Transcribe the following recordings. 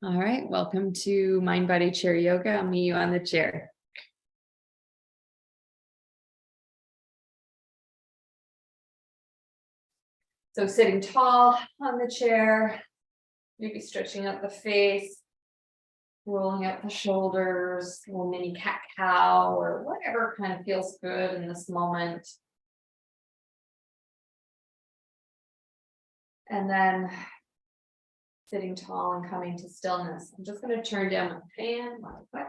All right, welcome to Mind Body Chair Yoga. I'll meet you on the chair. So sitting tall on the chair, maybe stretching up the face, rolling up the shoulders, a little mini cat-cow or whatever kind of feels good in this moment. And then sitting tall and coming to stillness. I'm just going to turn down my fan real quick.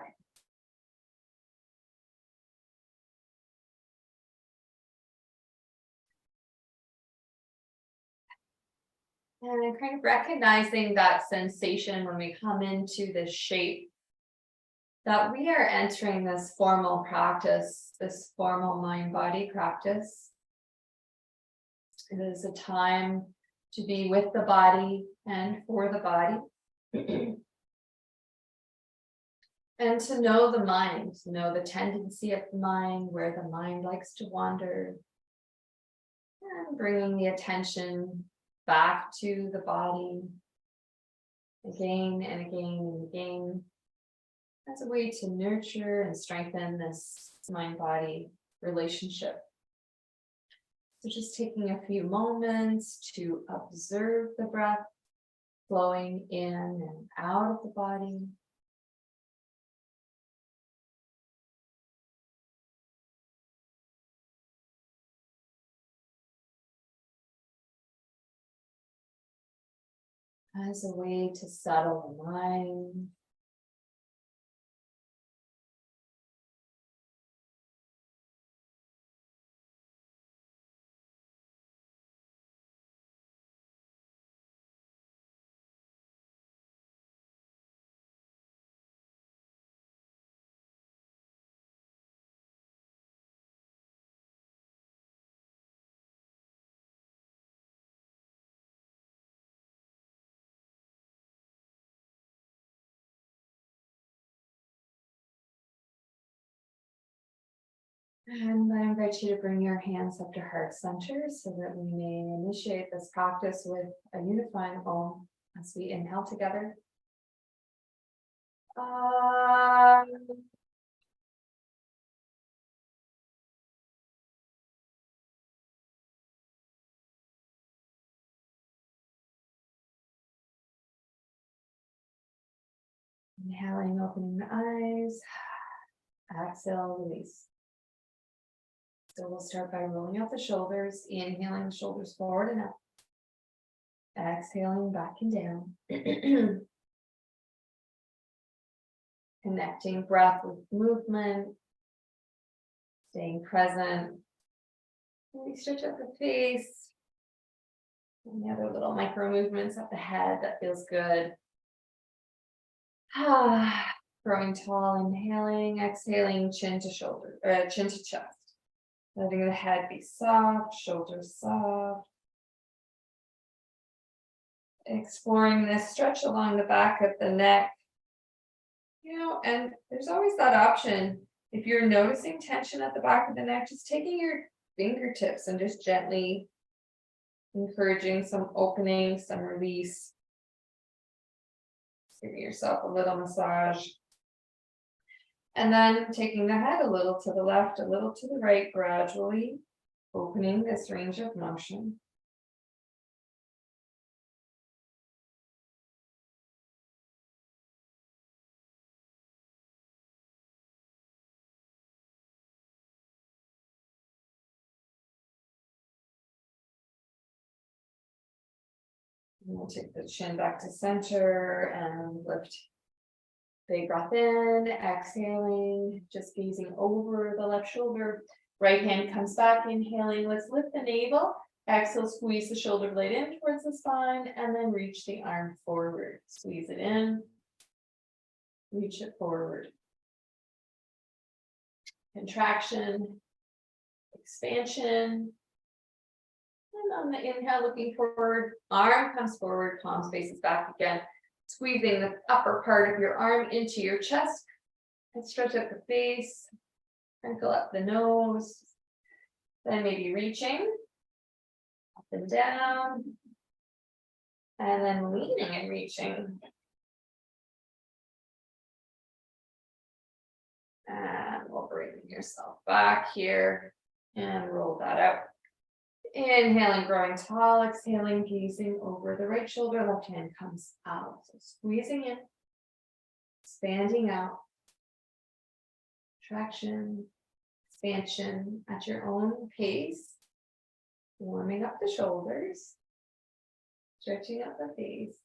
And kind of recognizing that sensation when we come into this shape, that we are entering this formal practice, this formal mind-body practice. It is a time to be with the body and for the body. And to know the mind, know the tendency of the mind, where the mind likes to wander. And bringing the attention back to the body again and again and again. As a way to nurture and strengthen this mind-body relationship. So just taking a few moments to observe the breath flowing in and out of the body. As a way to settle the mind. And I invite you to bring your hands up to heart center so that we may initiate this practice with a unifying Om as we inhale together. Inhaling, opening the eyes. Exhale, release. So we'll start by rolling out the shoulders, inhaling the shoulders forward and up. Exhaling back and down. Connecting breath with movement. Staying present. Maybe stretch up the face. Any other little micro movements up the head, that feels good. Growing tall, inhaling, exhaling, chin to shoulder, chin to chest. Letting the head be soft, shoulders soft. Exploring this stretch along the back of the neck. And there's always that option. If you're noticing tension at the back of the neck, just taking your fingertips and just gently encouraging some opening, some release. Giving yourself a little massage. And then taking the head a little to the left, a little to the right, gradually opening this range of motion. And we'll take the chin back to center and lift. Big breath in, exhaling, just gazing over the left shoulder. Right hand comes back, inhaling. Let's lift the navel. Exhale, squeeze the shoulder blade in towards the spine, and then reach the arm forward. Squeeze it in, reach it forward. Contraction, expansion. And on the inhale, looking forward, arm comes forward, palm faces back again. Squeezing the upper part of your arm into your chest and stretch up the face, wrinkle up the nose, then maybe reaching up and down, and then leaning and reaching. And we'll bring yourself back here and roll that out. Inhaling, growing tall, exhaling, gazing over the right shoulder, left hand comes out. So squeezing in, expanding out, traction, expansion at your own pace, warming up the shoulders, stretching out the face.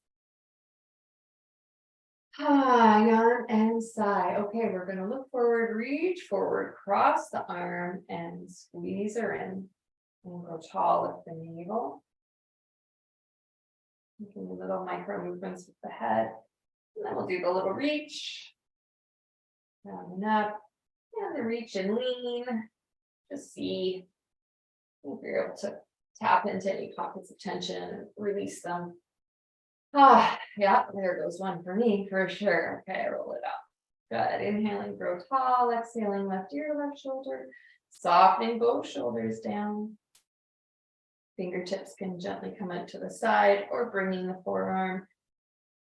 Yawn and sigh. Okay, we're going to look forward, reach forward, cross the arm, and squeeze her in. And grow tall at the navel. Making little micro movements with the head. And then we'll do the little reach. Down and up. And the reach and lean. Just see if you're able to tap into any pockets of tension and release them. Yeah, there goes one for me for sure. Okay, roll it up. Good. Inhaling, grow tall. Exhaling, left ear, left shoulder. Softening both shoulders down. Fingertips can gently come out to the side or bringing the forearm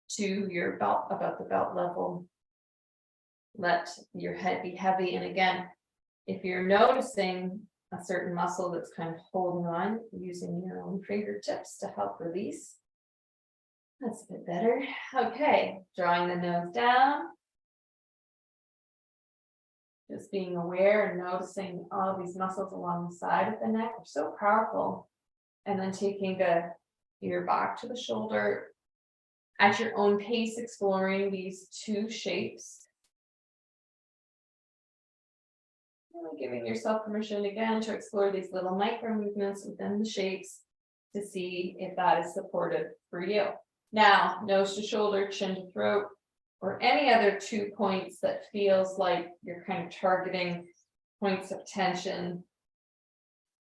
to your belt, about the belt level. Let your head be heavy. And again, if you're noticing a certain muscle that's kind of holding on, using your own fingertips to help release. That's a bit better. Okay, drawing the nose down. Just being aware and noticing all these muscles along the side of the neck are so powerful. And then taking the ear back to the shoulder at your own pace, exploring these two shapes. Really giving yourself permission again to explore these little micro movements within the shapes to see if that is supportive for you. Now, nose to shoulder, chin to throat, or any other 2 points that feels like you're kind of targeting points of tension.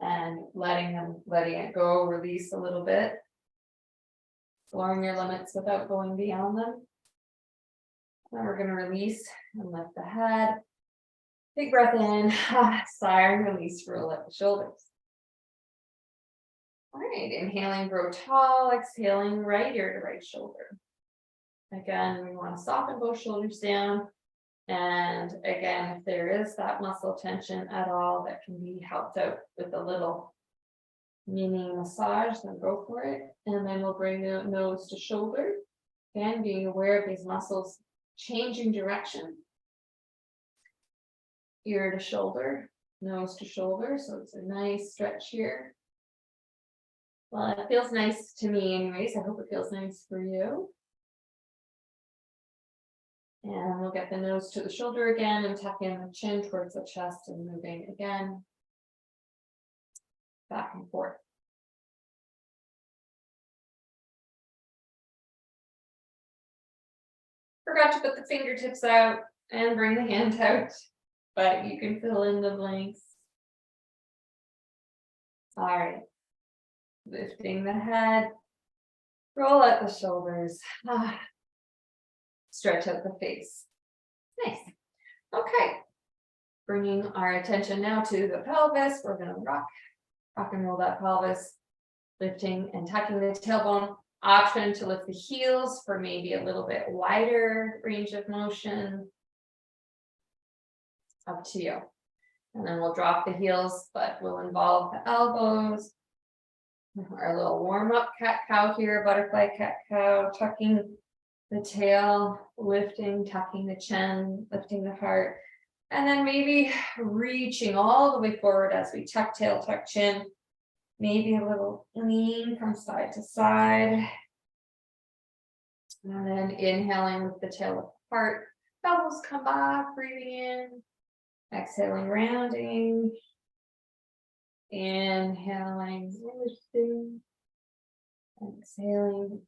And letting it go, release a little bit. Exploring your limits without going beyond them. Then we're going to release and lift the head. Big breath in, sigh and release, roll up the shoulders. All right, inhaling, grow tall, exhaling, right ear to right shoulder. Again, we want to soften both shoulders down. And again, if there is that muscle tension at all, that can be helped out with a little mini massage, then go for it. And then we'll bring the nose to shoulder. Again, being aware of these muscles changing direction. Ear to shoulder, nose to shoulder. So it's a nice stretch here. Well, it feels nice to me anyways. I hope it feels nice for you. And we'll get the nose to the shoulder again and tuck in the chin towards the chest and moving again. Back and forth. Forgot to put the fingertips out and bring the hand out, but you can fill in the blanks. All right. Lifting the head. Roll out the shoulders. Stretch out the face. Nice. Okay. Bringing our attention now to the pelvis. We're going to rock and roll that pelvis. Lifting and tucking the tailbone. Option to lift the heels for maybe a little bit wider range of motion. Up to you. And then we'll drop the heels, but we'll involve the elbows. Our little warm-up cat-cow here, butterfly cat-cow, tucking the tail, lifting, tucking the chin, lifting the heart, and then maybe reaching all the way forward as we tuck tail, tuck chin, maybe a little lean from side to side, and then inhaling with the tail of the heart, elbows come back, breathing in, exhaling, rounding, inhaling, lifting, exhaling.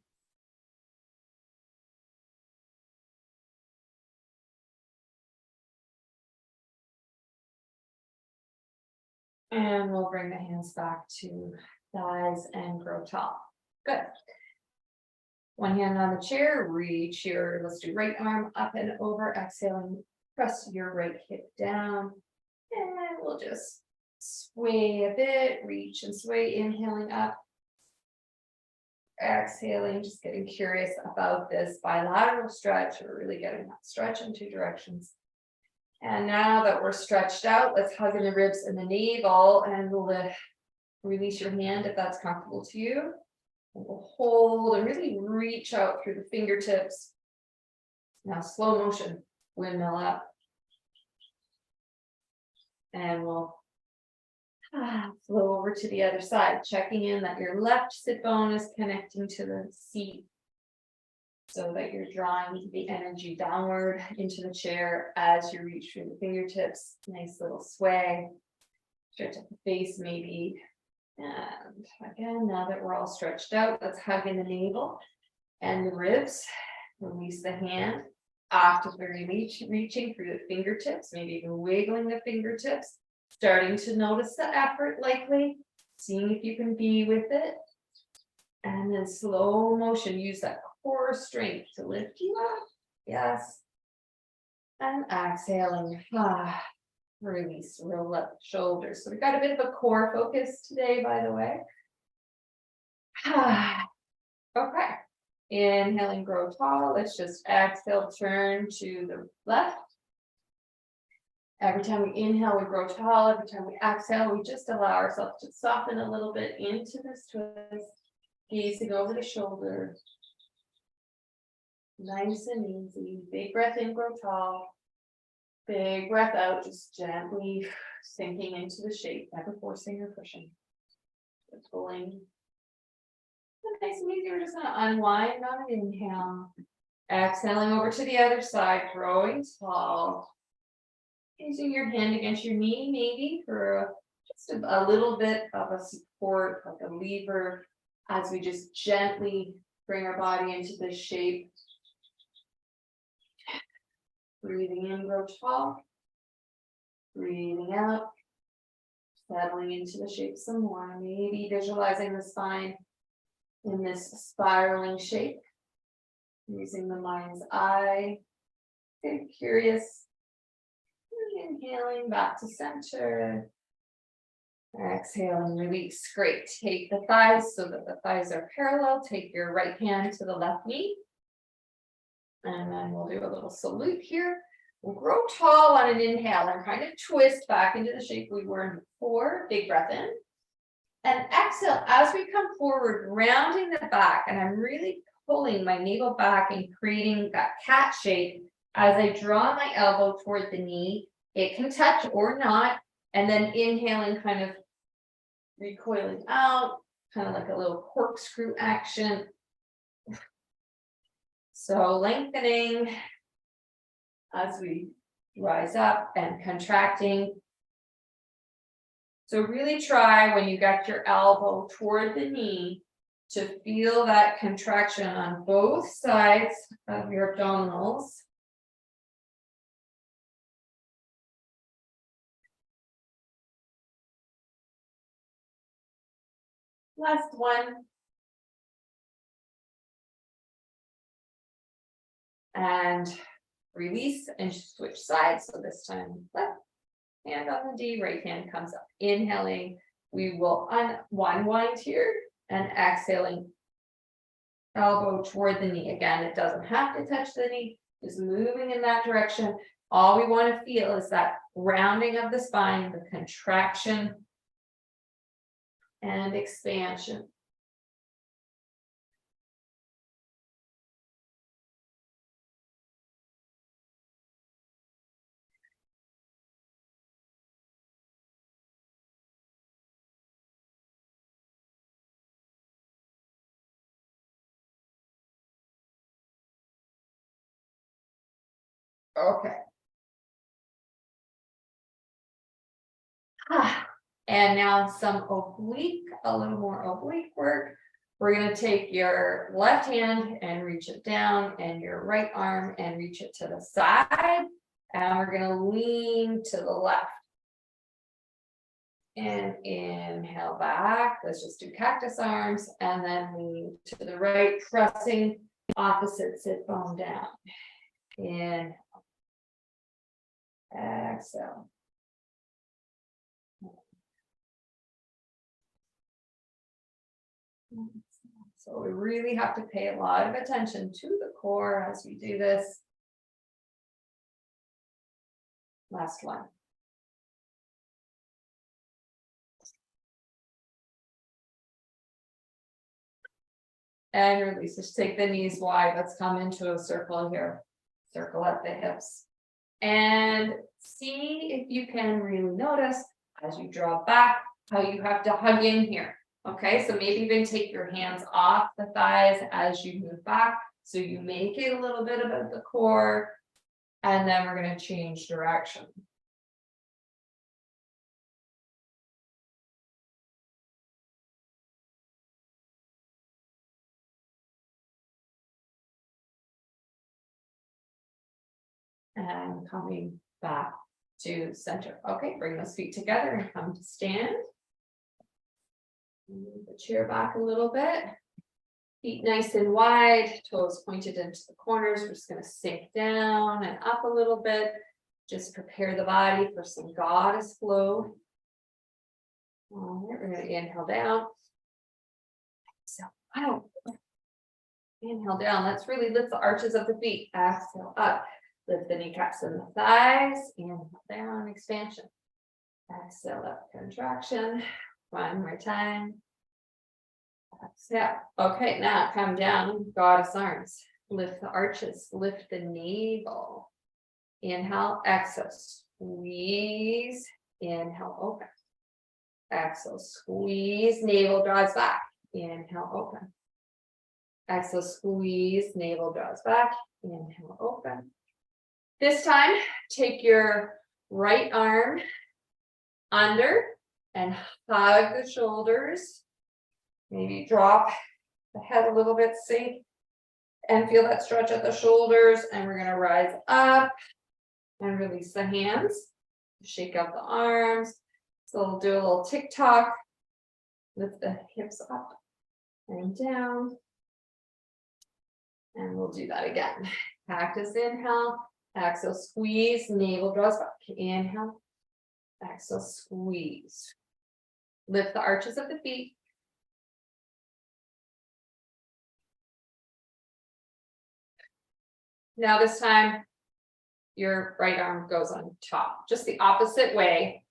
And we'll bring the hands back to thighs and grow tall. Good. One hand on the chair, reach let's do right arm up and over, exhaling, press your right hip down. And we'll just sway a bit, reach and sway, inhaling up. Exhaling, just getting curious about this bilateral stretch. We're really getting that stretch in two directions. And now that we're stretched out, let's hug in the ribs and the navel and lift. Release your hand if that's comfortable to you. And we'll hold and really reach out through the fingertips. Now slow motion, windmill up. And we'll flow over to the other side, checking in that your left sit bone is connecting to the seat so that you're drawing the energy downward into the chair as you reach through the fingertips. Nice little sway. Stretch up the face maybe. And again, now that we're all stretched out, let's hug in the navel and the ribs. Release the hand. Actively reaching through the fingertips, maybe even wiggling the fingertips. Starting to notice the effort likely. Seeing if you can be with it. And then slow motion, use that core strength to lift you up. Yes. And exhaling. Release, roll up the shoulders. So we've got a bit of a core focus today, by the way. Okay. Inhaling, grow tall. Let's just exhale, turn to the left. Every time we inhale, we grow tall. Every time we exhale, we just allow ourselves to soften a little bit into this twist. Gazing over the shoulder. Nice and easy. Big breath in, grow tall. Big breath out, just gently sinking into the shape, never forcing or pushing. Just pulling. Nice and easy. We're just going to unwind on an inhale. Exhaling over to the other side, growing tall. Using your hand against your knee, maybe for just a little bit of a support, like a lever, as we just gently bring our body into this shape. Breathing in, grow tall. Breathing out. Settling into the shape some more. Maybe visualizing the spine in this spiraling shape. Using the mind's eye. Get curious. Inhaling back to center. Exhaling, release. Great. Take the thighs so that the thighs are parallel. Take your right hand to the left knee. And then we'll do a little salute here. We'll grow tall on an inhale and kind of twist back into the shape we were in before. Big breath in. And exhale as we come forward, rounding the back. And I'm really pulling my navel back and creating that cat shape as I draw my elbow toward the knee. It can touch or not. And then inhaling, kind of recoiling out, kind of like a little corkscrew action. So lengthening as we rise up and contracting. So really try when you got your elbow toward the knee to feel that contraction on both sides of your abdominals. Last one. And release and switch sides. So this time, left hand on the D, right hand comes up. Inhaling, we will unwind here and exhaling, elbow toward the knee. Again, it doesn't have to touch the knee, just moving in that direction. All we want to feel is that rounding of the spine, the contraction and expansion. Okay. And now some oblique, a little more oblique work. We're going to take your left hand and reach it down and your right arm and reach it to the side. And we're going to lean to the left. And inhale back. Let's just do cactus arms and then lean to the right, pressing opposite sit bone down. Inhale. Exhale. So we really have to pay a lot of attention to the core as we do this. Last one. And release. Just take the knees wide. Let's come into a circle here. Circle at the hips. And see if you can really notice as you draw back how you have to hug in here. Okay, so maybe even take your hands off the thighs as you move back. So you make it a little bit above the core. And then we're going to change direction. And coming back to center. Okay, bring those feet together and come to stand. Move the chair back a little bit. Feet nice and wide, toes pointed into the corners. We're just going to sink down and up a little bit. Just prepare the body for some goddess flow. All right, we're going to inhale down. So, wow. Inhale down. Let's really lift the arches of the feet. Exhale up. Lift the kneecaps and the thighs. Inhale down, expansion. Exhale up, contraction. One more time. Exhale. Okay, now come down, goddess arms. Lift the arches, lift the navel. Inhale, exhale, squeeze. Inhale, open. Exhale, squeeze, navel draws back. Inhale, open. Exhale, squeeze, navel draws back. Inhale, open. This time, take your right arm under and hug the shoulders. Maybe drop the head a little bit, see, and feel that stretch at the shoulders. And we're going to rise up and release the hands. Shake out the arms. So we'll do a little tick-tock. Lift the hips up and down. And we'll do that again. Practice inhale. Exhale, squeeze, navel draws back. Inhale. Exhale, squeeze. Lift the arches of the feet. Now this time, your right arm goes on top, just the opposite way.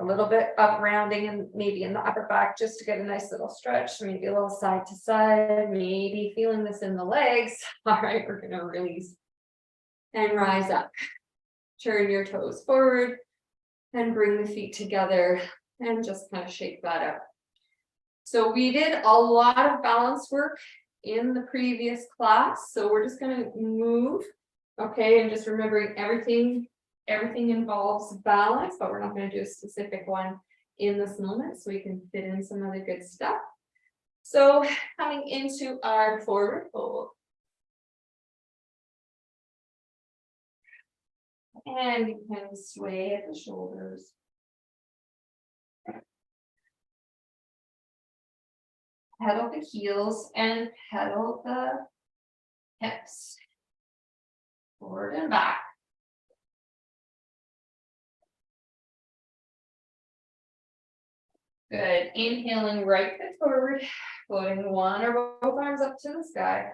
A little bit up rounding and maybe in the upper back just to get a nice little stretch, maybe a little side to side, maybe feeling this in the legs. All right, we're going to release and rise up. Turn your toes forward and bring the feet together and just kind of shake that up. So we did a lot of balance work in the previous class. So we're just going to move. Okay, and just remembering everything involves balance, but we're not going to do a specific one in this moment, so we can fit in some other good stuff. So coming into our forward fold. And you can sway at the shoulders. Pedal the heels and pedal the hips. Forward and back. Good. Inhaling right foot forward, floating one or both arms up to the sky.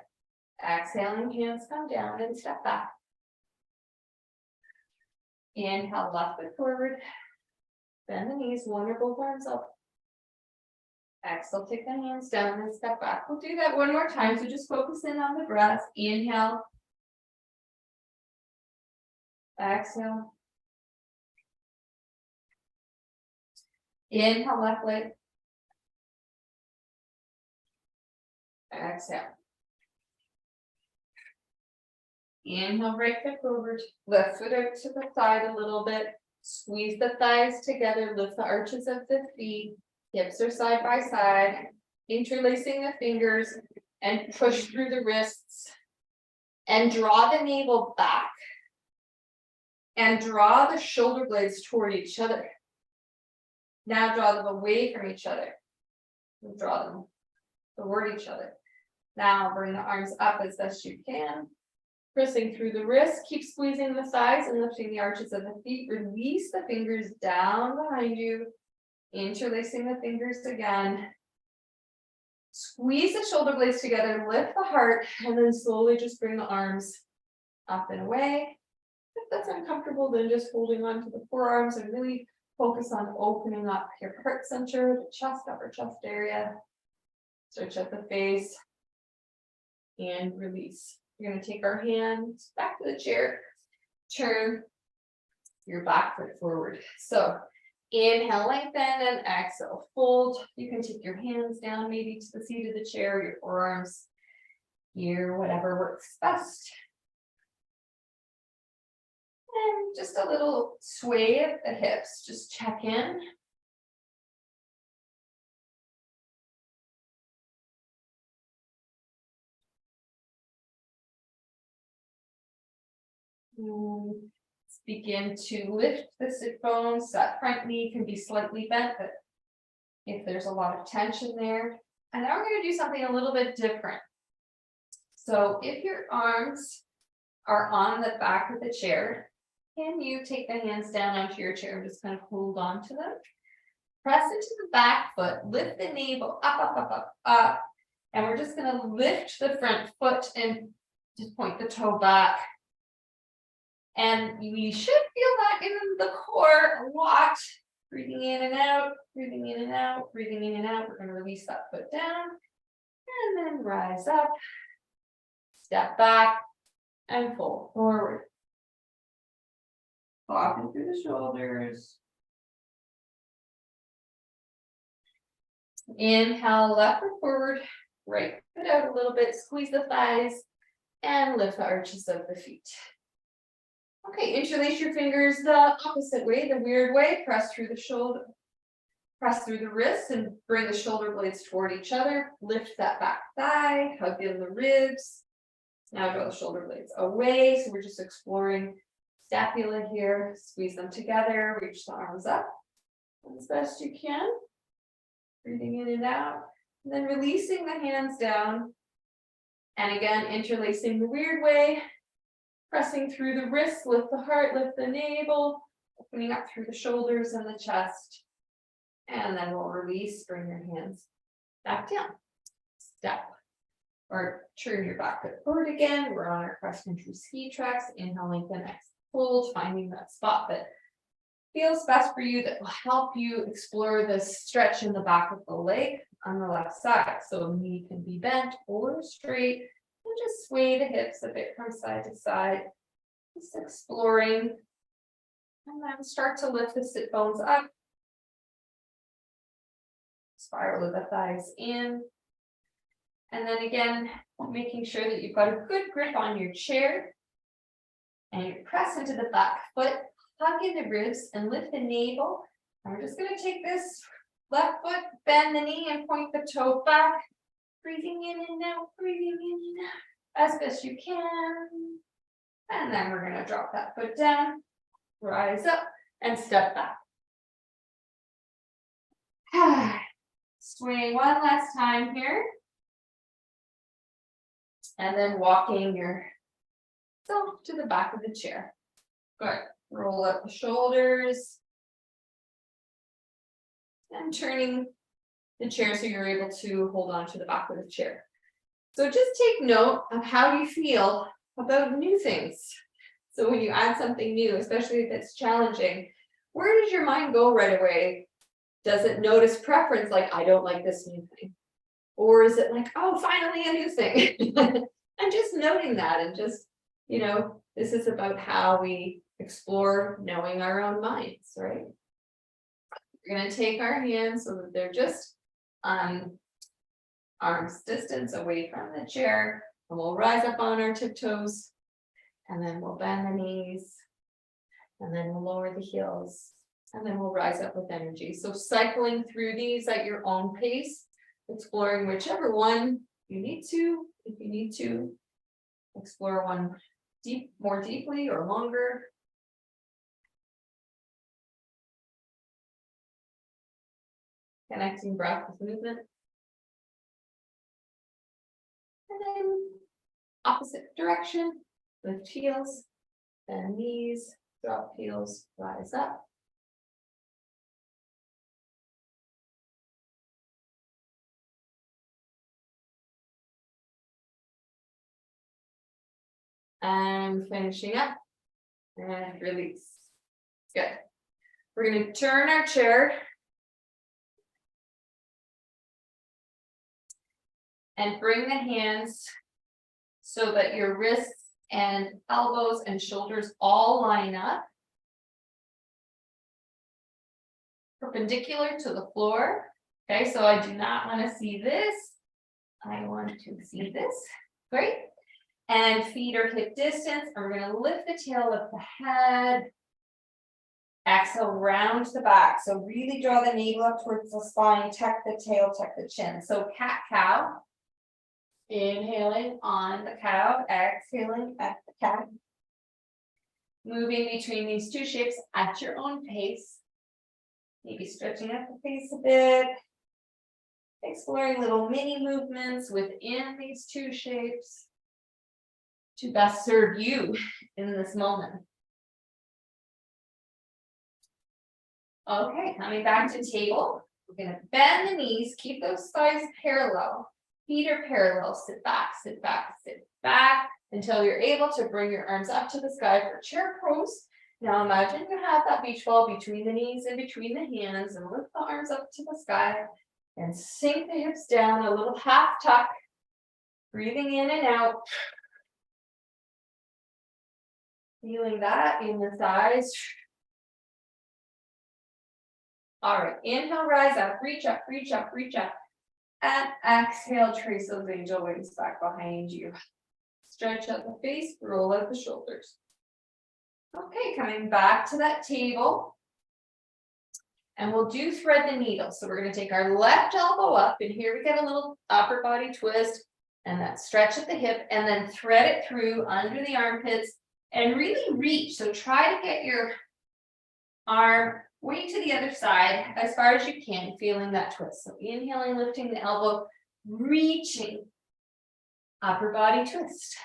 Exhaling, hands come down and step back. Inhale, left foot forward. Bend the knees, one or both arms up. Exhale, take the hands down and step back. We'll do that one more time. So just focus in on the breath. Inhale. Exhale. Inhale, left leg. Exhale. Inhale, right foot forward. Left foot out to the side a little bit. Squeeze the thighs together. Lift the arches of the feet. Hips are side by side. Interlacing the fingers and push through the wrists. And draw the navel back. And draw the shoulder blades toward each other. Now draw them away from each other. And draw them toward each other. Now bring the arms up as best you can. Pressing through the wrists. Keep squeezing the thighs and lifting the arches of the feet. Release the fingers down behind you. Interlacing the fingers again. Squeeze the shoulder blades together. Lift the heart. And then slowly just bring the arms up and away. If that's uncomfortable, then just holding on to the forearms and really focus on opening up your heart center, the chest, upper chest area. Stretch out the face and release. We're going to take our hands back to the chair, turn your back foot forward. So inhale, lengthen, and exhale, fold. You can take your hands down maybe to the seat of the chair, your forearms here, whatever works best. And just a little sway of the hips, just check in. Let's begin to lift the sit bones. That front knee can be slightly bent, but if there's a lot of tension there. And now we're going to do something a little bit different. So if your arms are on the back of the chair, can you take the hands down onto your chair and just kind of hold on to them? Press into the back foot, lift the navel up, up, up, up, up. And we're just going to lift the front foot and just point the toe back. And we should feel that in the core a lot. Breathing in and out, breathing in and out, breathing in and out. We're going to release that foot down and then rise up, step back and fold forward. Walking through the shoulders. Inhale, left foot forward, right foot out a little bit, squeeze the thighs and lift the arches of the feet. Okay, interlace your fingers the opposite way, the weird way. Press through the shoulder, press through the wrists and bring the shoulder blades toward each other. Lift that back thigh, hug in the ribs. Now draw the shoulder blades away. So we're just exploring scapula here. Squeeze them together, reach the arms up as best you can. Breathing in and out, and then releasing the hands down. And again, interlacing the weird way. Pressing through the wrists, lift the heart, lift the navel, opening up through the shoulders and the chest. And then we'll release, bring your hands back down. Step or turn your back foot forward again. We're on our cross country ski tracks. Inhale, lengthen, exhale, fold, finding that spot that feels best for you, that will help you explore this stretch in the back of the leg on the left side. So knee can be bent or straight. And just sway the hips a bit from side to side, just exploring. And then start to lift the sit bones up. Spiral the thighs in. And then again, making sure that you've got a good grip on your chair. And you press into the back foot, hug in the ribs and lift the navel. And we're just going to take this left foot, bend the knee and point the toe back. Breathing in and out, breathing in and out as best you can. And then we're going to drop that foot down, rise up, and step back. Swing one last time here. And then walking yourself to the back of the chair. Good. Roll up the shoulders. And turning the chair so you're able to hold on to the back of the chair. So just take note of how you feel about new things. So when you add something new, especially if it's challenging, where does your mind go right away? Does it notice preference like, I don't like this new thing? Or is it like, oh, finally a new thing? And just noting that and just, this is about how we explore knowing our own minds, right? We're going to take our hands so that they're just arm's distance away from the chair, and we'll rise up on our tiptoes, and then we'll bend the knees, and then we'll lower the heels, and then we'll rise up with energy. So cycling through these at your own pace, exploring whichever one you need to. If you need to explore one more deeply or longer. Connecting breath with movement. And then opposite direction, lift heels, bend knees, drop heels, rise up. And finishing up, And release. Good. We're going to turn our chair. And bring the hands so that your wrists and elbows and shoulders all line up. Perpendicular to the floor. Okay, so I do not want to see this. I want to see this. Great. And feet are hip distance. And we're going to lift the tail of the head. Exhale, round the back. So really draw the navel up towards the spine. Tuck the tail, tuck the chin. So cat-cow. Inhaling on the cow, exhaling at the cat. Moving between these two shapes at your own pace. Maybe stretching up the face a bit. Exploring little mini movements within these two shapes to best serve you in this moment. Okay, coming back to table. We're going to bend the knees, keep those thighs parallel. Feet are parallel, sit back, sit back, sit back until you're able to bring your arms up to the sky for chair pose. Now imagine you have that beach ball between the knees and between the hands and lift the arms up to the sky and sink the hips down, a little half tuck, breathing in and out. Feeling that in the thighs. All right, inhale, rise up, reach up, reach up, reach up. And exhale, trace those angel wings back behind you. Stretch out the face, roll out the shoulders. Okay, coming back to that table. And we'll do thread the needle. So we're going to take our left elbow up, and here we get a little upper body twist, and that stretch at the hip, and then thread it through under the armpits and really reach. So try to get your arm way to the other side as far as you can, feeling that twist. So inhaling, lifting the elbow, reaching, upper body twist.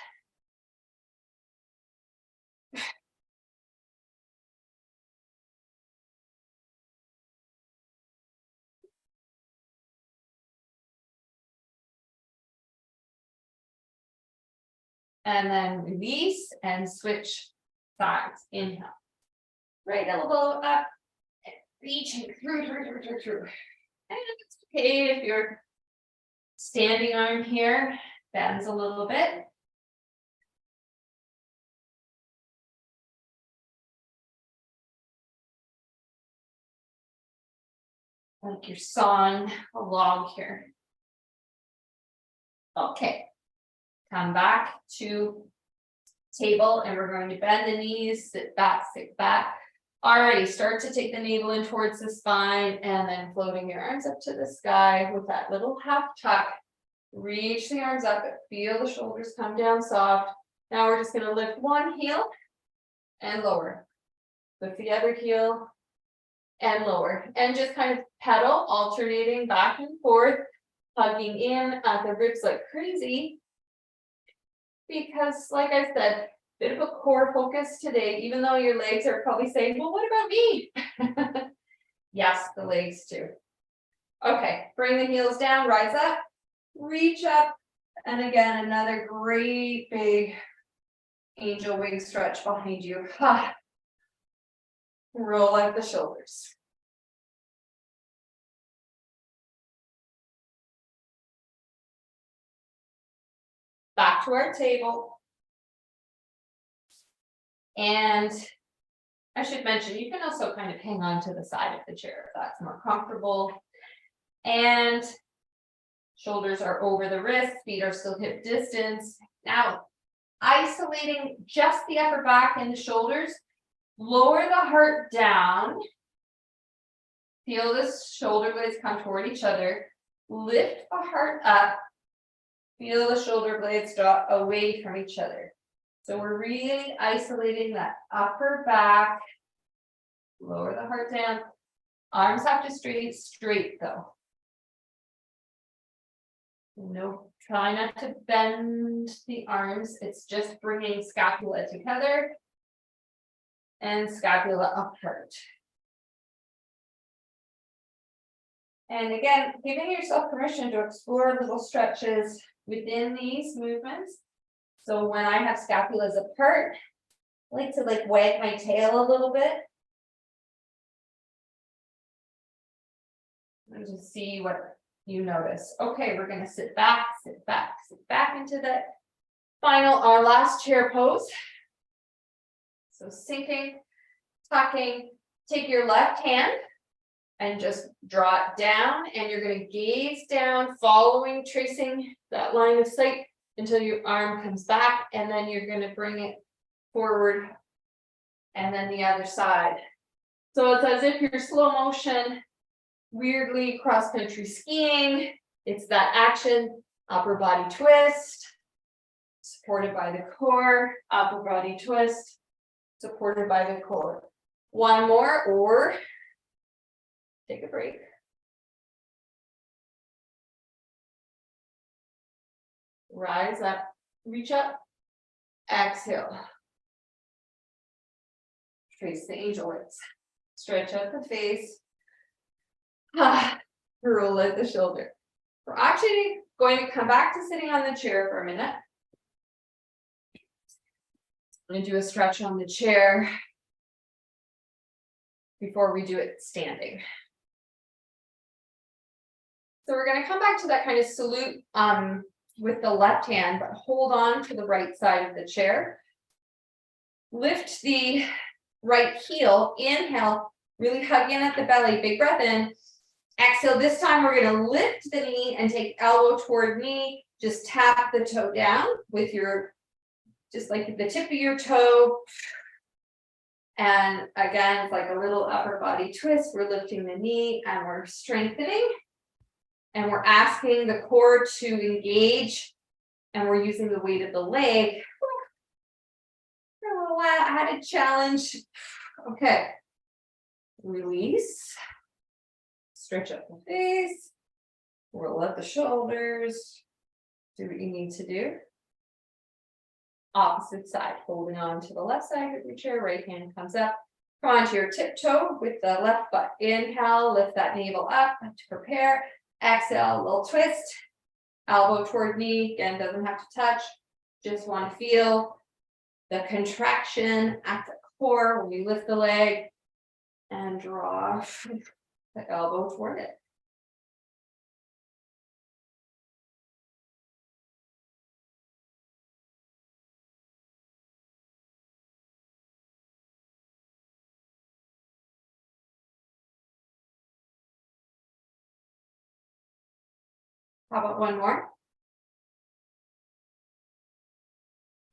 And then release and switch sides. Inhale. Right elbow up, reaching through. And it's okay if your standing arm here bends a little bit. Like you're sawing a log here. Okay. Come back to table, and we're going to bend the knees, sit back, sit back. Alrighty, start to take the navel in towards the spine, and then floating your arms up to the sky with that little half tuck. Reach the arms up, feel the shoulders come down soft. Now we're just going to lift one heel and lower. Lift the other heel and lower. And just kind of pedal, alternating back and forth, hugging in at the ribs like crazy. Because, like I said, bit of a core focus today, even though your legs are probably saying, well, what about me? Yes, the legs too. Okay, bring the heels down, rise up, reach up, and again, another great big angel wing stretch behind you. Roll out the shoulders. Back to our table. And I should mention, you can also kind of hang on to the side of the chair if that's more comfortable. And shoulders are over the wrists, feet are still hip distance. Now, isolating just the upper back and the shoulders, lower the heart down. Feel the shoulder blades come toward each other. Lift the heart up. Feel the shoulder blades drop away from each other. So we're really isolating that upper back. Lower the heart down. Arms have to stay straight though. No, try not to bend the arms. It's just bringing scapula together and scapula apart. And again, giving yourself permission to explore little stretches within these movements. So when I have scapulas apart, I like to wag my tail a little bit. And just see what you notice. Okay, we're gonna sit back into the our last chair pose. So sinking, tucking, take your left hand and just draw it down, and you're gonna gaze down, following, tracing that line of sight until your arm comes back, and then you're gonna bring it forward, and then the other side. So it's as if you're slow motion, weirdly cross-country skiing. It's that action, upper body twist, supported by the core, upper body twist, supported by the core. One more, or take a break. Rise up, reach up, exhale. Trace the angel wings. Stretch out the face. Roll out the shoulder. We're actually going to come back to sitting on the chair for a minute. I'm going to do a stretch on the chair before we do it standing. So we're going to come back to that kind of salute with the left hand, but hold on to the right side of the chair. Lift the right heel, inhale, really hug in at the belly, big breath in. Exhale, this time we're going to lift the knee and take elbow toward knee. Just tap the toe down with your, just like the tip of your toe. And again, it's like a little upper body twist. We're lifting the knee and we're strengthening. And we're asking the core to engage. And we're using the weight of the leg. A little added challenge. Okay. Release. Stretch up the face. Roll up the shoulders. Do what you need to do. Opposite side, holding on to the left side of your chair, right hand comes up. Come onto your tiptoe with the left butt. Inhale, lift that navel up to prepare. Exhale, a little twist. Elbow toward knee, again, doesn't have to touch. Just want to feel the contraction at the core when we lift the leg and draw the elbow toward it. How about one more?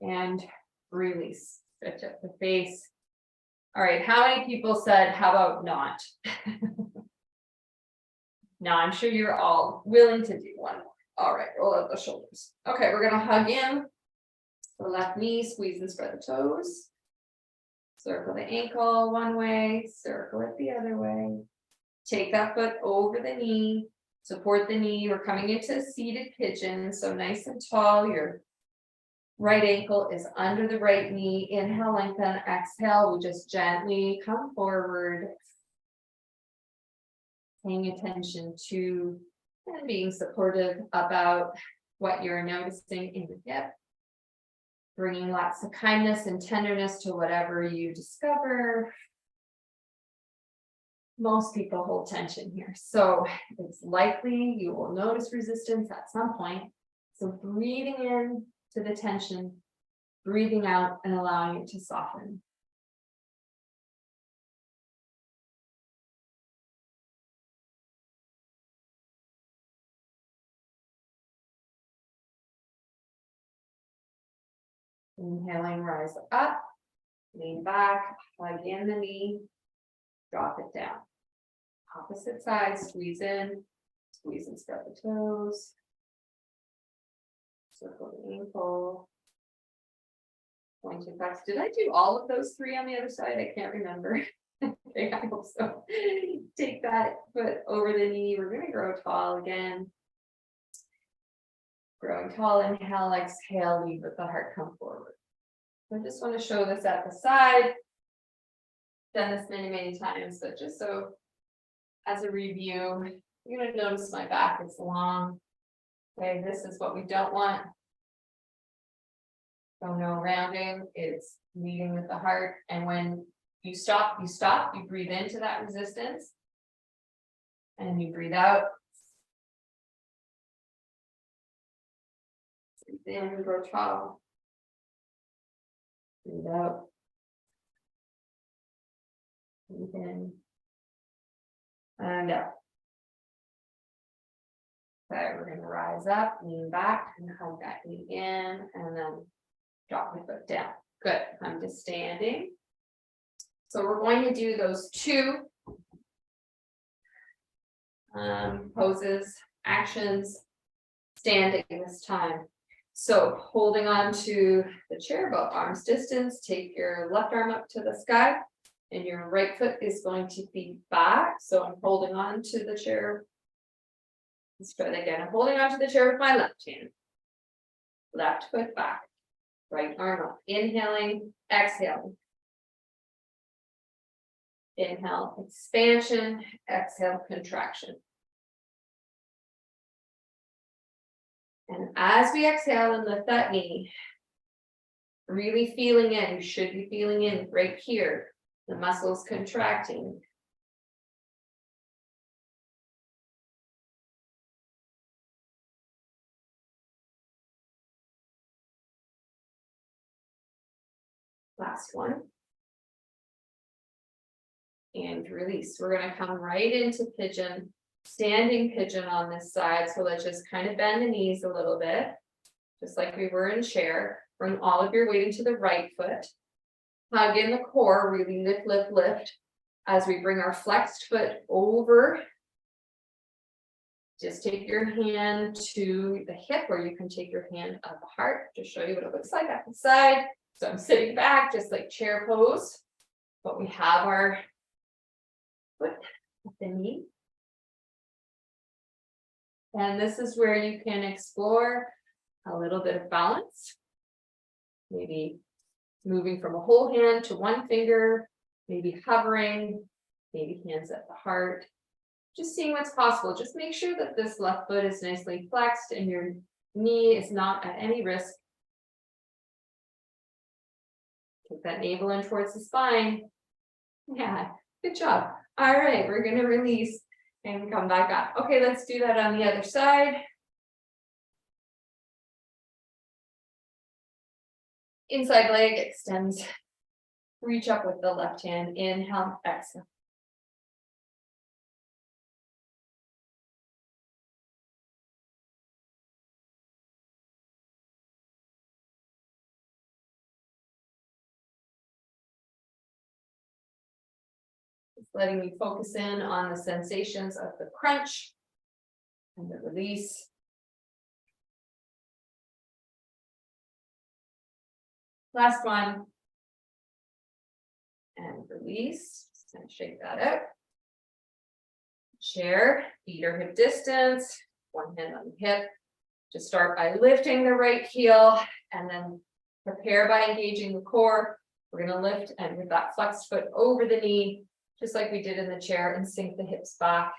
And release. Stretch up the face. All right, how many people said, how about not? Now, I'm sure you're all willing to do one more. All right, roll out the shoulders. Okay, we're gonna hug in the left knee, squeeze and spread the toes. Circle the ankle one way, circle it the other way. Take that foot over the knee, support the knee. We're coming into a seated pigeon, so nice and tall. Your right ankle is under the right knee. Inhale, lengthen, exhale. We just gently come forward. Paying attention to and being supportive about what you're noticing in the hip. Bringing lots of kindness and tenderness to whatever you discover. Most people hold tension here, so it's likely you will notice resistance at some point. So breathing in to the tension, breathing out and allowing it to soften. Inhaling, rise up, lean back, plug in the knee, drop it down. Opposite side, squeeze and spread the toes. Circle the ankle. Pointing back. Did I do all of those three on the other side? I can't remember. Okay, I hope so. Take that foot over the knee. We're going to grow tall again. Growing tall, inhale, exhale, lead with the heart, come forward. I just want to show this at the side. Done this many, many times, but just so as a review, you're going to notice my back is long. Okay, this is what we don't want. So no rounding, it's leading with the heart. And when you stop, you breathe into that resistance. And you breathe out. Breathe in, grow tall. Breathe out. Breathe in. And out. Okay, we're going to rise up, lean back, and hug that knee in, and then drop the foot down. Good. I'm just standing. So we're going to do those two poses, actions, standing this time. So holding on to the chair about arm's distance, take your left arm up to the sky, and your right foot is going to be back. So I'm holding on to the chair. Let's try that again. I'm holding onto the chair with my left hand. Left foot back. Right arm up. Inhaling, exhaling. Inhale, expansion. Exhale, contraction. And as we exhale and lift that knee, really feeling in, you should be feeling in right here. The muscles contracting. Last one. And release. We're going to come right into pigeon, standing pigeon on this side. So let's just kind of bend the knees a little bit, just like we were in chair. Bring all of your weight into the right foot. Hug in the core, really lift, lift, lift. As we bring our flexed foot over, just take your hand to the hip, or you can take your hand at the heart to show you what it looks like at the side. So I'm sitting back, just like chair pose, but we have our foot at the knee. And this is where you can explore a little bit of balance. Maybe moving from a whole hand to one finger, maybe hovering, maybe hands at the heart. Just seeing what's possible. Just make sure that this left foot is nicely flexed and your knee is not at any risk. Take that navel in towards the spine. Yeah, good job. All right, we're going to release and come back up. Okay, let's do that on the other side. Inside leg extends. Reach up with the left hand. Inhale, exhale. Letting you focus in on the sensations of the crunch and the release. Last one. And release. Just kind of shake that out. Chair, feet are hip distance, one hand on the hip. Just start by lifting the right heel and then prepare by engaging the core. We're going to lift and with that flexed foot over the knee, just like we did in the chair, and sink the hips back.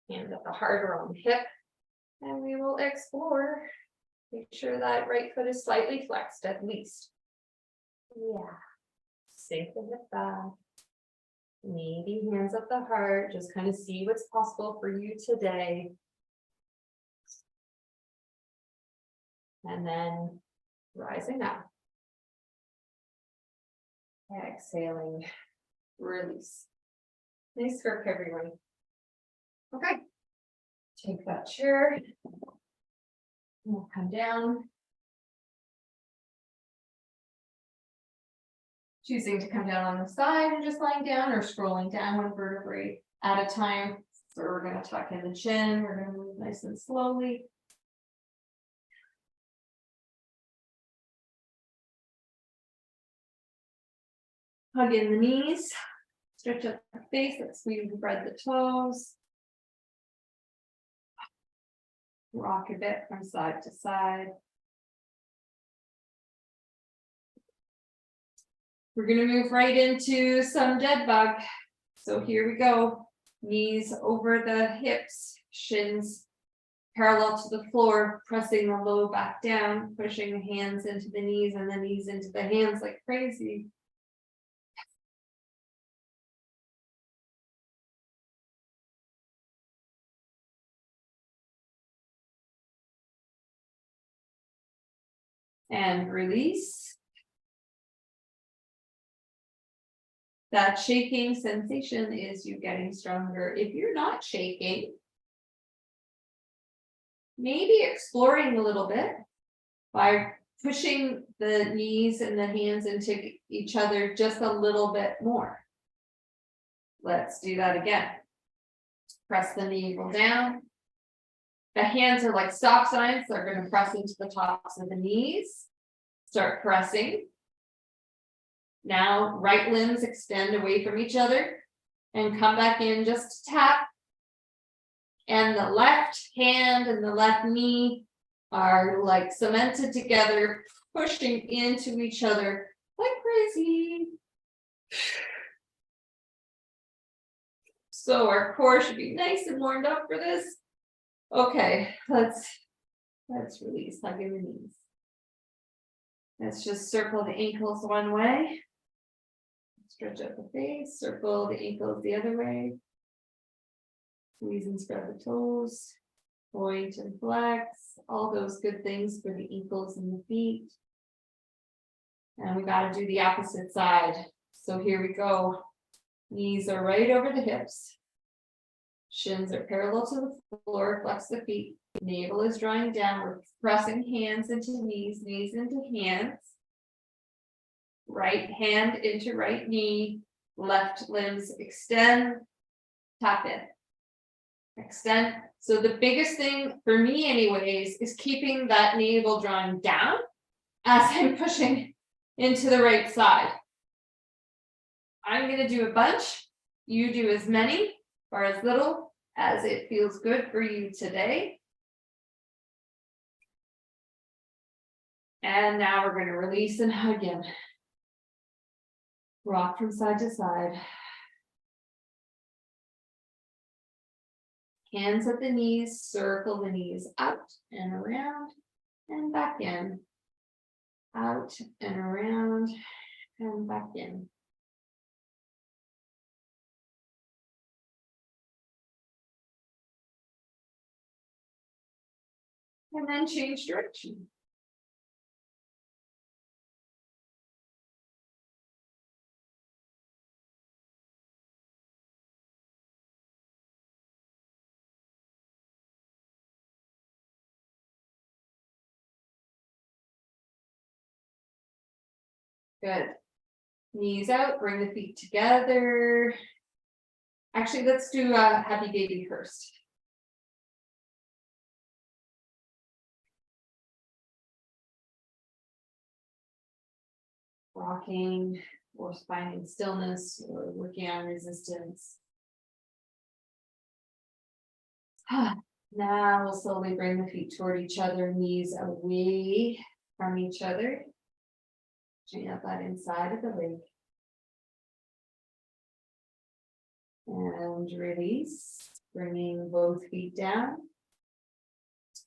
Hand at the heart or on the hip. And we will explore. Make sure that right foot is slightly flexed at least. Yeah. Sink the hip back. Maybe hands at the heart. Just kind of see what's possible for you today. And then rising up. Exhaling. Release. Nice work, everyone. Okay. Take that chair. We'll come down. Choosing to come down on the side and just lying down, or scrolling down one vertebrae at a time. So we're going to tuck in the chin. We're going to move nice and slowly. Hug in the knees. Stretch up the face. Let's squeeze and spread the toes. Rock a bit from side to side. We're going to move right into some dead bug. So here we go. Knees over the hips, shins parallel to the floor, pressing the low back down, pushing the hands into the knees and the knees into the hands like crazy. And release. That shaking sensation is you getting stronger. If you're not shaking, maybe exploring a little bit by pushing the knees and the hands into each other just a little bit more. Let's do that again. Press the navel down. The hands are like stop signs. They're going to press into the tops of the knees. Start pressing. Now, right limbs extend away from each other and come back in just to tap. And the left hand and the left knee are like cemented together, pushing into each other like crazy. So our core should be nice and warmed up for this. Okay, let's release, hugging the knees. Let's just circle the ankles one way. Stretch out the face, circle the ankles the other way. Squeeze and spread the toes. Point and flex, all those good things for the ankles and the feet. And we got to do the opposite side. So here we go. Knees are right over the hips. Shins are parallel to the floor. Flex the feet. Navel is drawing down. We're pressing hands into knees, knees into hands. Right hand into right knee. Left limbs extend. Tap in. Extend. So the biggest thing for me anyways is keeping that navel drawing down as I'm pushing into the right side. I'm going to do a bunch. You do as many or as little as it feels good for you today. And now we're going to release and hug in. Rock from side to side. Hands at the knees, circle the knees out and around and back in. Out and around and back in. And then change direction. Good. Knees out, bring the feet together. Actually, let's do a happy baby first. Rocking or finding stillness or working on resistance. Now we'll slowly bring the feet toward each other, knees away from each other. Chain up that inside of the leg. And release, bringing both feet down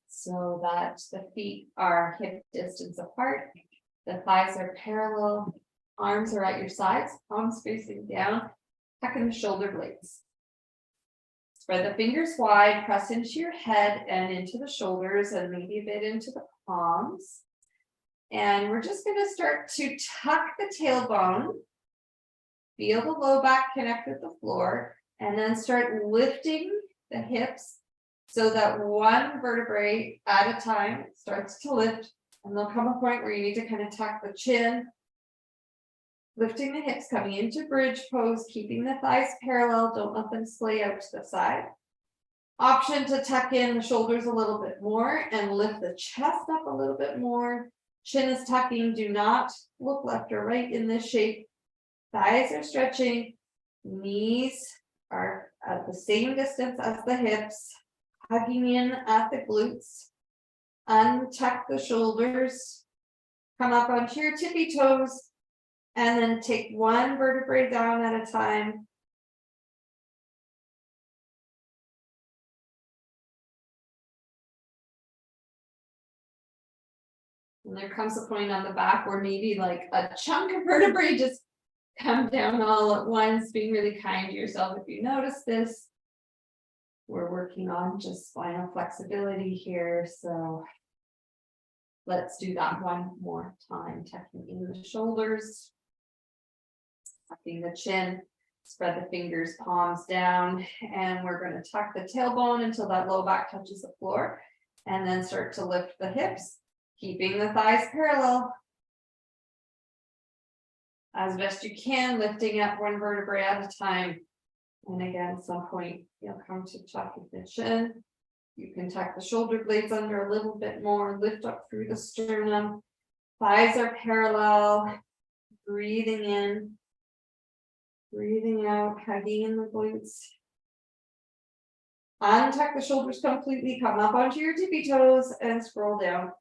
so that the feet are hip distance apart. The thighs are parallel, arms are at your sides, palms facing down, tucking the shoulder blades. Spread the fingers wide, press into your head and into the shoulders and maybe a bit into the palms. And we're just going to start to tuck the tailbone, feel the low back connect with the floor, and then start lifting the hips so that one vertebrae at a time starts to lift. And there'll come a point where you need to kind of tuck the chin, lifting the hips, coming into bridge pose, keeping the thighs parallel. Don't let them splay out to the side. Option to tuck in the shoulders a little bit more and lift the chest up a little bit more. Chin is tucking. Do not look left or right in this shape. Thighs are stretching. Knees are at the same distance as the hips. Hugging in at the glutes. Untuck the shoulders. Come up onto your tippy toes. And then take one vertebrae down at a time. And there comes a point on the back where maybe like a chunk of vertebrae just come down all at once, being really kind to yourself if you notice this. We're working on just spinal flexibility here, so let's do that one more time. Tucking in the shoulders, tucking the chin, spread the fingers, palms down, and we're going to tuck the tailbone until that low back touches the floor, and then start to lift the hips, keeping the thighs parallel. As best you can, lifting up one vertebrae at a time. And again, at some point, you'll come to tucking the chin. You can tuck the shoulder blades under a little bit more, lift up through the sternum. Thighs are parallel. Breathing in, breathing out, hugging in the glutes. Untuck the shoulders completely, come up onto your tippy toes and scroll down.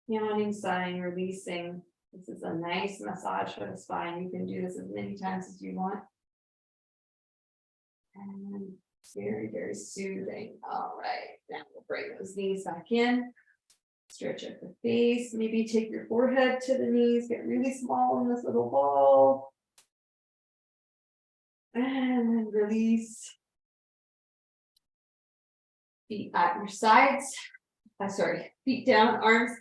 Yawning, sighing, releasing. This is a nice massage for the spine. You can do this as many times as you want. And very, very soothing. All right, now we'll bring those knees back in. Stretch up the face. Maybe take your forehead to the knees. Get really small in this little ball. And then release. Feet at your sides. Feet down, arms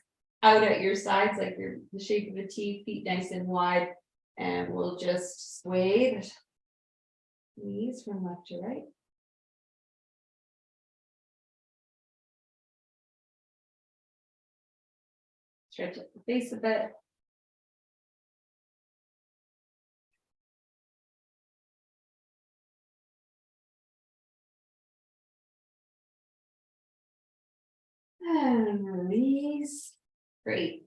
out at your sides, like you're the shape of a T, feet nice and wide. And we'll just sway the knees from left to right. Stretch up the face a bit. And release. Great.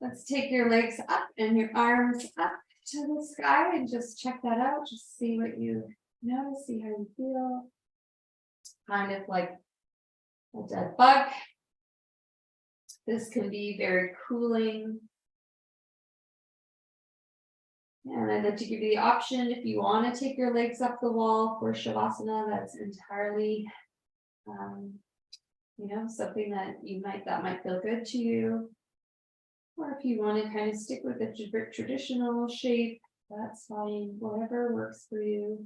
Let's take your legs up and your arms up to the sky and just check that out. Just see what you notice, see how you feel. Kind of like a dead bug. This can be very cooling. And I'd like to give you the option if you want to take your legs up the wall for Shavasana, that's entirely something that might feel good to you. Or if you want to kind of stick with the traditional shape, that's fine, whatever works for you.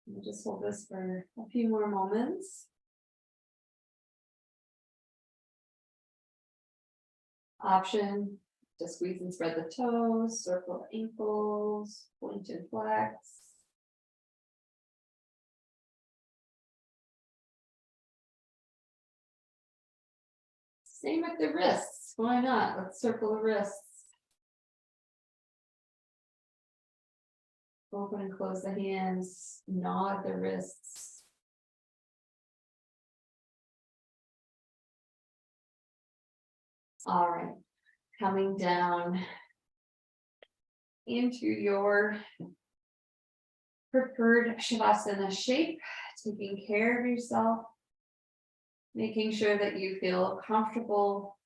We'll just hold this for a few more moments. Option to squeeze and spread the toes, circle the ankles, point and flex. Same with the wrists. Why not? Let's circle the wrists. Open and close the hands, nod the wrists. All right, coming down into your preferred Shavasana shape, taking care of yourself, making sure that you feel comfortable.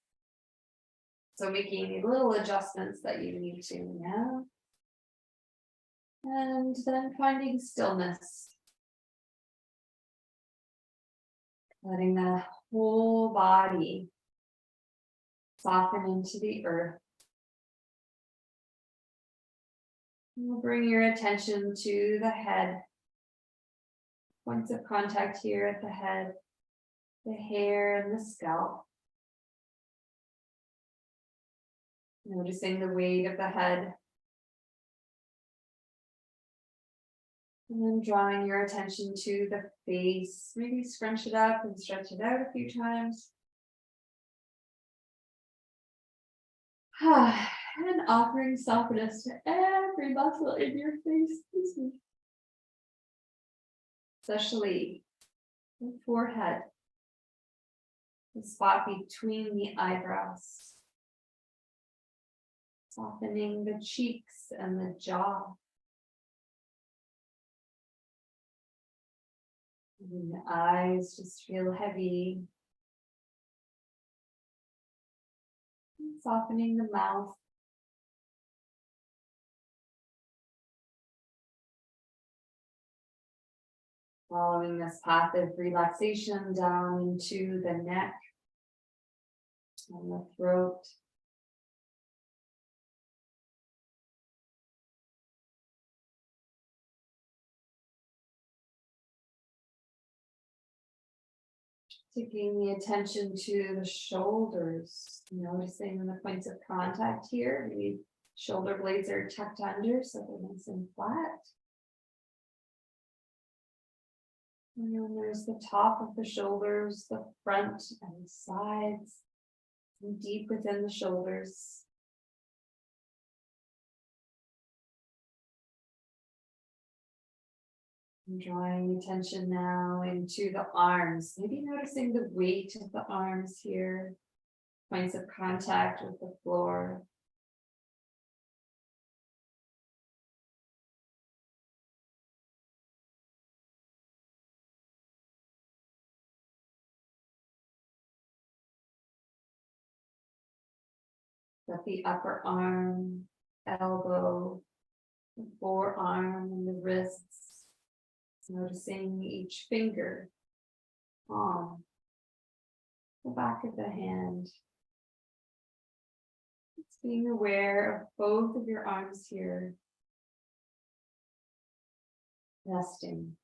So making any little adjustments that you need to now. And then finding stillness. Letting the whole body soften into the earth. We'll bring your attention to the head. Points of contact here at the head, the hair and the scalp. Noticing the weight of the head. And then drawing your attention to the face. Maybe scrunch it up and stretch it out a few times. And offering softness to every muscle in your face. Especially the forehead. The spot between the eyebrows. Softening the cheeks and the jaw. And the eyes just feel heavy. Softening the mouth. Following this path of relaxation down into the neck and the throat. Taking the attention to the shoulders, noticing the points of contact here. The shoulder blades are tucked under, so they're nice and flat. And then there's the top of the shoulders, the front and the sides, and deep within the shoulders. And drawing attention now into the arms, maybe noticing the weight of the arms here, points of contact with the floor. Got the upper arm, elbow, the forearm, and the wrists. Noticing each finger, palm, the back of the hand. Just being aware of both of your arms here. Resting.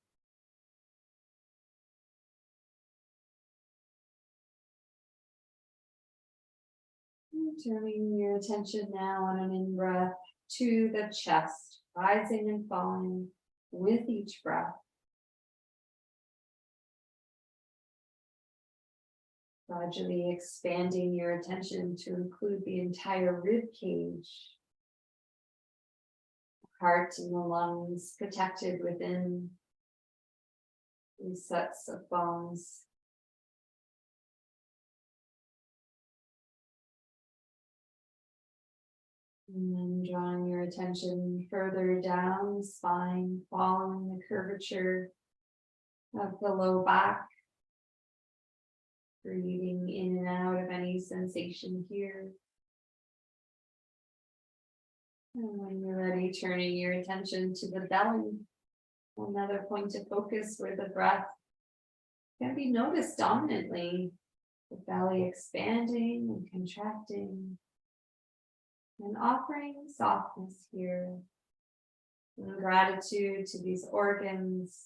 Turning your attention now on an in-breath to the chest, rising and falling with each breath. Gradually expanding your attention to include the entire rib cage, heart and the lungs protected within these sets of bones. And then drawing your attention further down the spine, following the curvature of the low back. Breathing in and out of any sensation here. And when you're ready, turning your attention to the belly. Another point of focus where the breath can be noticed dominantly. The belly expanding and contracting. And offering softness here. And gratitude to these organs.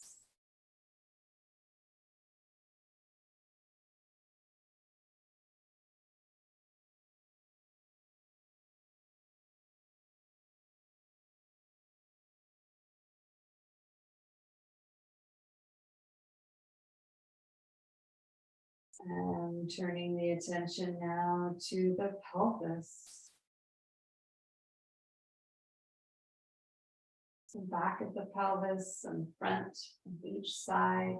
And turning the attention now to the pelvis. So back of the pelvis and front of each side.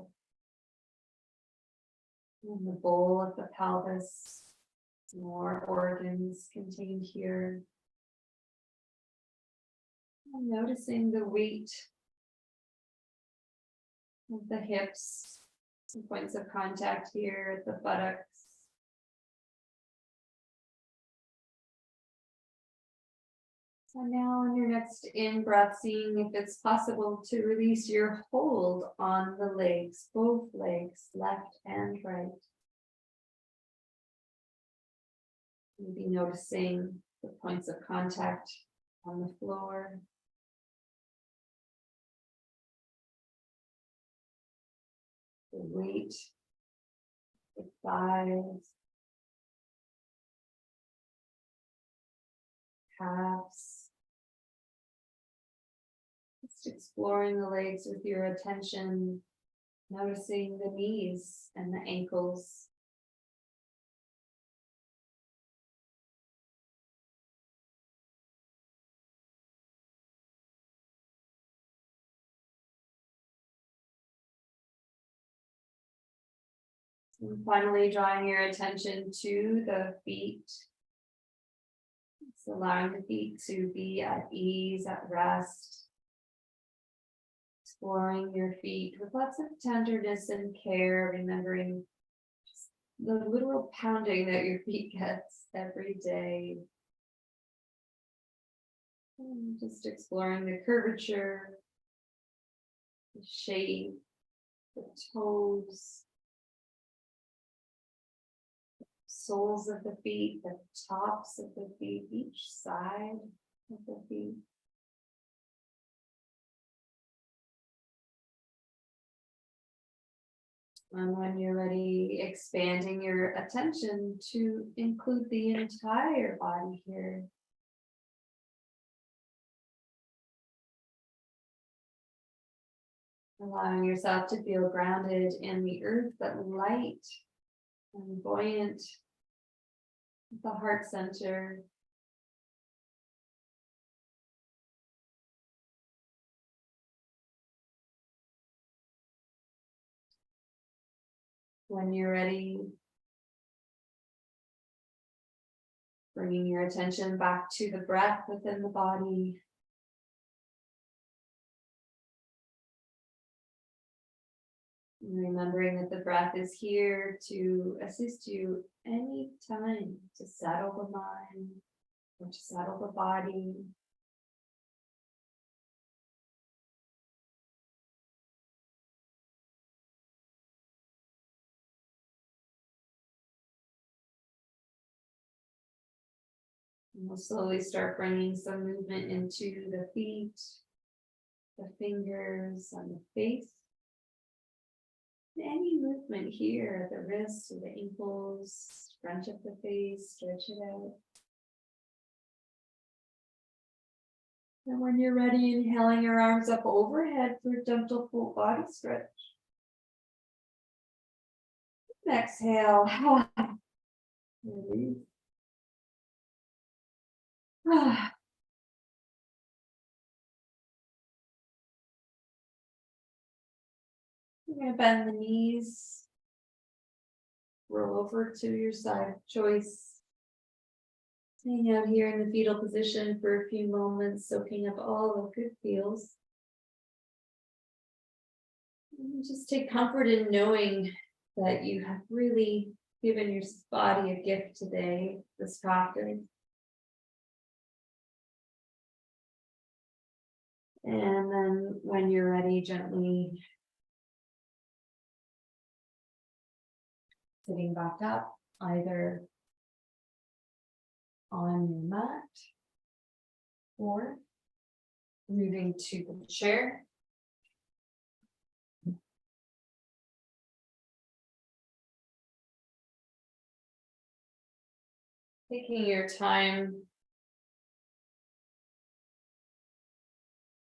And the bowl of the pelvis. More organs contained here. And noticing the weight of the hips. Some points of contact here at the buttocks. So now on your next in-breath, seeing if it's possible to release your hold on the legs, both legs, left and right. Maybe noticing the points of contact on the floor. The weight, the thighs, calves. Just exploring the legs with your attention, noticing the knees and the ankles. And finally, drawing your attention to the feet. It's allowing the feet to be at ease, at rest. Exploring your feet with lots of tenderness and care, remembering just the literal pounding that your feet gets every day. And just exploring the curvature, the shape, the toes, soles of the feet, the tops of the feet, each side of the feet. And when you're ready, expanding your attention to include the entire body here. Allowing yourself to feel grounded in the earth, but light and buoyant at the heart center. When you're ready, bringing your attention back to the breath within the body. Remembering that the breath is here to assist you anytime to settle the mind or to settle the body. And we'll slowly start bringing some movement into the feet, the fingers, and the face. Any movement here at the wrists or the ankles, front of the face, stretch it out. And when you're ready, inhaling your arms up overhead for a gentle full body stretch. Exhale. Release. You're going to bend the knees, roll over to your side of choice. Hang out here in the fetal position for a few moments, soaking up all the good feels. And just take comfort in knowing that you have really given your body a gift today, this practice. And then when you're ready, gently sitting back up, either on your mat or moving to the chair. Taking your time.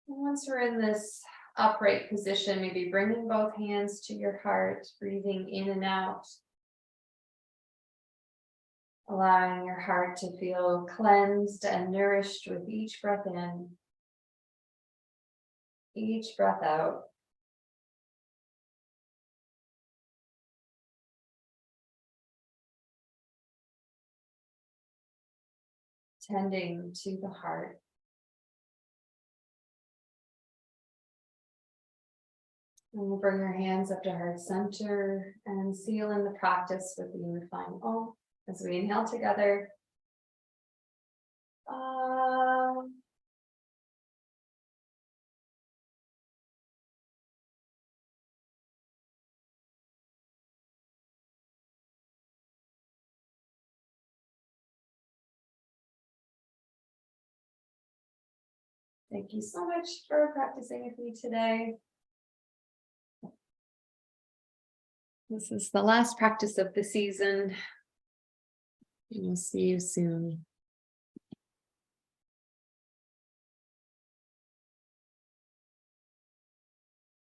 And once we're in this upright position, maybe bringing both hands to your heart, breathing in and out. Allowing your heart to feel cleansed and nourished with each breath in, each breath out. Tending to the heart. And we'll bring our hands up to heart center and seal in the practice with the unifying Om as we inhale together. Thank you so much for practicing with me today. This is the last practice of the season. And we'll see you soon.